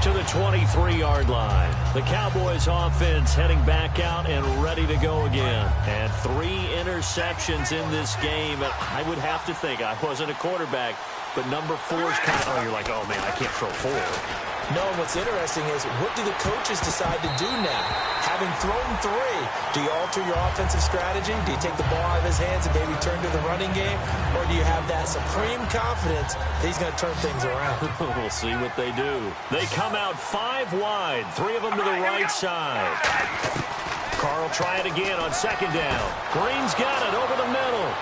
to the 23-yard line. The Cowboys offense heading back out and ready to go again. And 3 interceptions in this game. And I would have to think, I wasn't a quarterback, but number 4 is kind of, you're like, oh, man, I can't throw 4. No, and what's interesting is, what do the coaches decide to do now? Having thrown 3, do you alter your offensive strategy? Do you take the ball out of his hands and maybe turn to the running game? Or do you have that supreme confidence that he's going to turn things around? We'll see what they do. They come out 5 wide, 3 of them to the right side. Carr will try it again on 2nd down. Green's got it over the middle.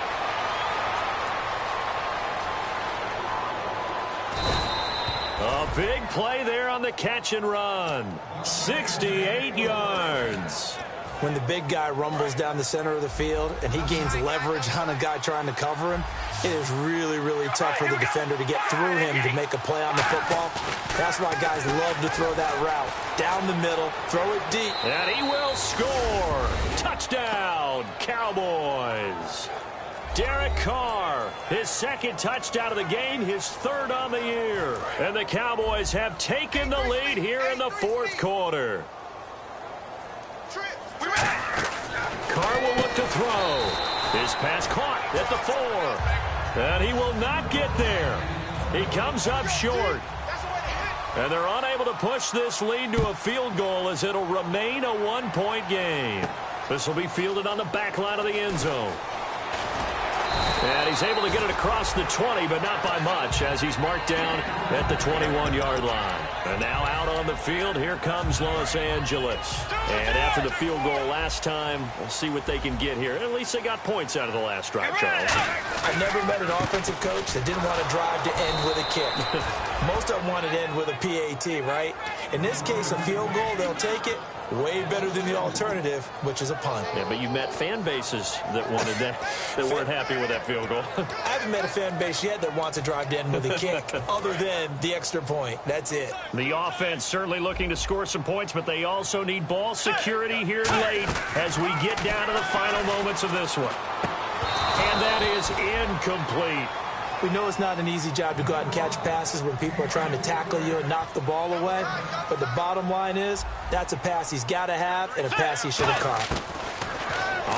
A big play there on the catch and run. 68 yards. When the big guy rumbles down the center of the field and he gains leverage on a guy trying to cover him, it is really, really tough for the defender to get through him to make a play on the football. That's why guys love to throw that route. Down the middle, throw it deep. And he will score. Touchdown, Cowboys. Derek Carr, his 2nd touchdown of the game, his 3rd on the year. And the Cowboys have taken the lead here in the 4th quarter. Carr will look to throw. His pass caught at the 4. And he will not get there. He comes up short. And they're unable to push this lead to a field goal as it'll remain a 1-point game. This will be fielded on the back line of the end zone. And he's able to get it across the 20, but not by much, as he's marked down at the 21-yard line. And now out on the field, here comes Los Angeles. And after the field goal last time, we'll see what they can get here. At least they got points out of the last drive, Charles. I've never met an offensive coach that didn't want to drive to end with a kick. Most of them want to end with a PAT, right? In this case, a field goal, they'll take it. Way better than the alternative, which is a punt. Yeah, but you met fan bases that wanted that, that weren't happy with that field goal. I haven't met a fan base yet that wants to drive to end with a kick, other than the extra point. That's it. The offense certainly looking to score some points, but they also need ball security here late as we get down to the final moments of this one. And that is incomplete. We know it's not an easy job to go out and catch passes when people are trying to tackle you and knock the ball away. But the bottom line is, that's a pass he's got to have and a pass he should have caught.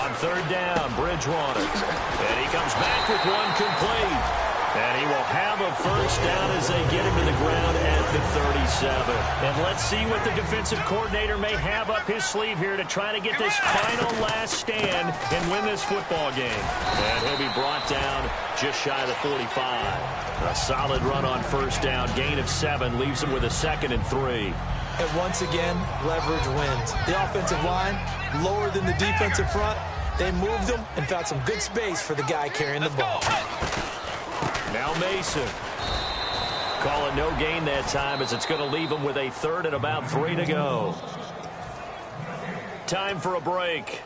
On 3rd down, Bridgewater. And he comes back with one complete. And he will have a 1st down as they get him to the ground at the 37. And let's see what the defensive coordinator may have up his sleeve here to try to get this final last stand and win this football game. And he'll be brought down just shy of the 45. A solid run on 1st down. Gain of 7 leaves him with a 2nd and 3. And once again, leverage wins. The offensive line, lower than the defensive front. They moved them and found some good space for the guy carrying the ball. Now Mason. Call it no gain that time as it's going to leave him with a 3rd and about 3 to go. Time for a break.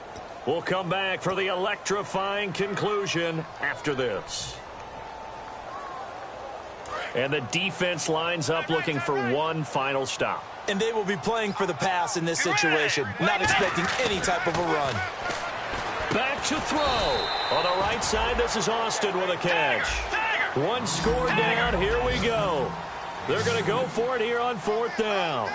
We'll come back for the electrifying conclusion after this. And the defense lines up looking for one final stop. And they will be playing for the pass in this situation, not expecting any type of a run. Back to throw. On the right side, this is Austin with a catch. One score down, here we go. They're going to go for it here on 4th down.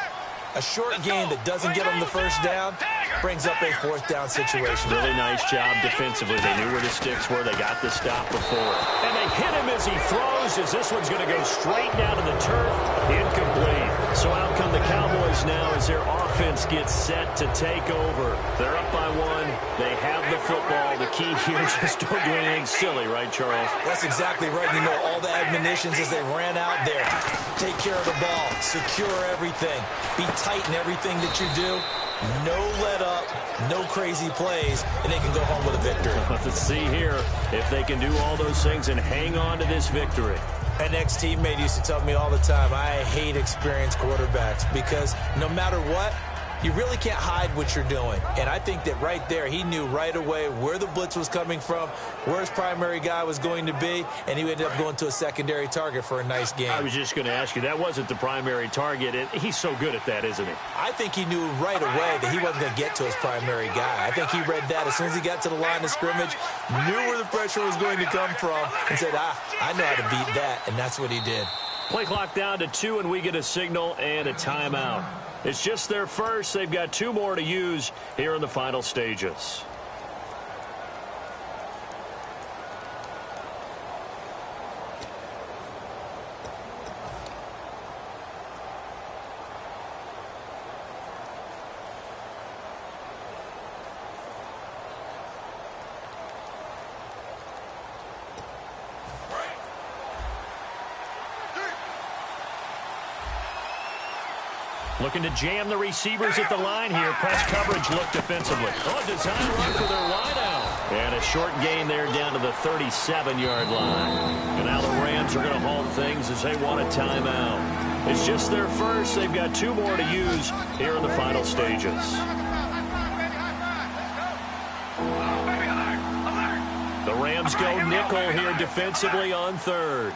A short gain that doesn't get them the 1st down brings up a 4th down situation. Really nice job defensively. They knew where the sticks were. They got the stop before. And they hit him as he throws, as this one's going to go straight down to the turf. Incomplete. So out come the Cowboys now as their offense gets set to take over. They're up by 1. They have the football. The key here is just don't do anything silly, right, Charles? That's exactly right. You know, all the admonitions as they ran out there. Take care of the ball. Secure everything. Be tight in everything that you do. No let up, no crazy plays, and they can go home with a victory. Let's see here if they can do all those things and hang on to this victory. An ex-teammate used to tell me all the time, I hate experienced quarterbacks because no matter what, you really can't hide what you're doing. And I think that right there, he knew right away where the blitz was coming from, where his primary guy was going to be, and he ended up going to a secondary target for a nice game. I was just going to ask you, that wasn't the primary target. He's so good at that, isn't he? I think he knew right away that he wasn't going to get to his primary guy. I think he read that as soon as he got to the line of scrimmage, knew where the pressure was going to come from, and said, I know how to beat that, and that's what he did. Play clock down to 2, and we get a signal and a timeout. It's just their first. They've got 2 more to use here in the final stages. Looking to jam the receivers at the line here. Press coverage look defensively. Oh, design run for their wideout. And a short gain there down to the 37-yard line. And now the Rams are going to halt things as they want a timeout. It's just their first. They've got 2 more to use here in the final stages. The Rams go nickel here defensively on 3rd.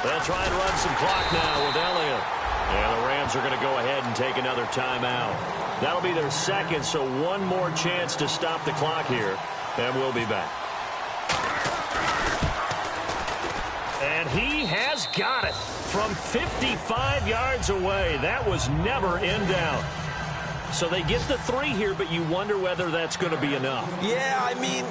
They'll try and run some clock now with Elliott. And the Rams are going to go ahead and take another timeout. That'll be their second, so 1 more chance to stop the clock here. And we'll be back. And he has got it from 55 yards away. That was never in doubt. So they get the 3 here, but you wonder whether that's going to be enough. Yeah, I mean,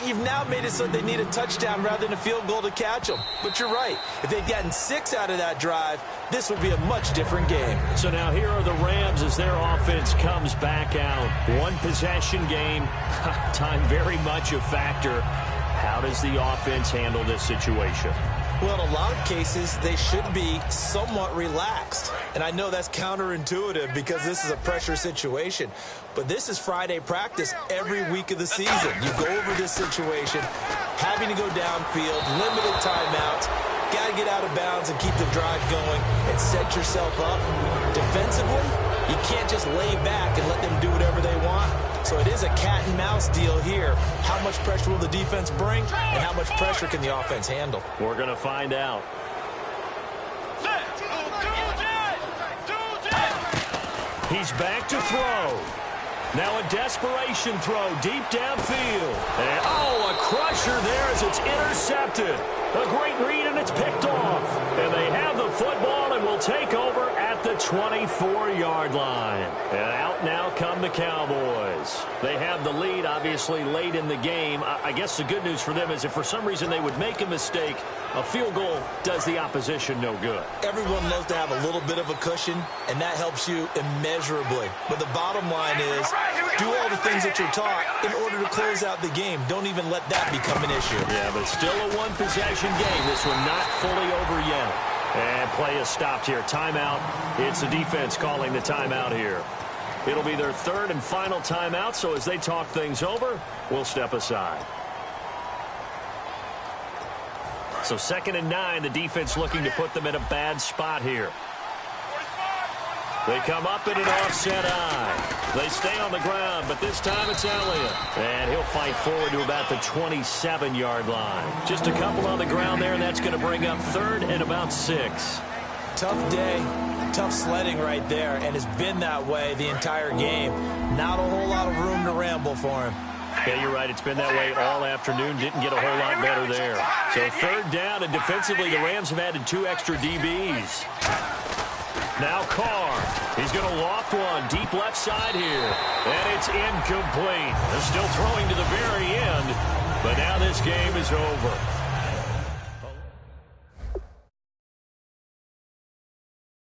you've now made it so they need a touchdown rather than a field goal to catch them. But you're right. If they'd gotten 6 out of that drive, this would be a much different game. So now here are the Rams as their offense comes back out. 1 possession game. Time very much a factor. How does the offense handle this situation? Well, in a lot of cases, they should be somewhat relaxed. And I know that's counterintuitive because this is a pressure situation. But this is Friday practice every week of the season. You go over this situation, having to go downfield, limited timeouts, got to get out of bounds and keep the drive going and set yourself up. Defensively, you can't just lay back and let them do whatever they want. So it is a cat and mouse deal here. How much pressure will the defense bring, and how much pressure can the offense handle? We're going to find out. He's back to throw. Now a desperation throw deep downfield. And, oh, a crusher there as it's intercepted. A great read, and it's picked off. And they have the football and will take over at the 24-yard line. And out now come the Cowboys. They have the lead, obviously, late in the game. I guess the good news for them is if for some reason they would make a mistake, a field goal does the opposition no good. Everyone loves to have a little bit of a cushion, and that helps you immeasurably. But the bottom line is do all the things that you're taught in order to close out the game. Don't even let that become an issue. Yeah, but still a 1-possession game. This one not fully over yet. And play is stopped here. Timeout. It's the defense calling the timeout here. It'll be their 3rd and final timeout, so as they talk things over, we'll step aside. So 2nd and 9, the defense looking to put them in a bad spot here. They come up in an offset eye. They stay on the ground, but this time it's Elliott. And he'll fight forward to about the 27-yard line. Just a couple on the ground there, and that's going to bring up 3rd and about 6. Tough day, tough sledding right there, and it's been that way the entire game. Not a whole lot of room to ramble for him. Yeah, you're right. It's been that way all afternoon. Didn't get a whole lot better there. So 3rd down, and defensively, the Rams have added 2 extra DBs. Now Carr. He's going to loft one deep left side here. And it's incomplete. They're still throwing to the very end. But now this game is over.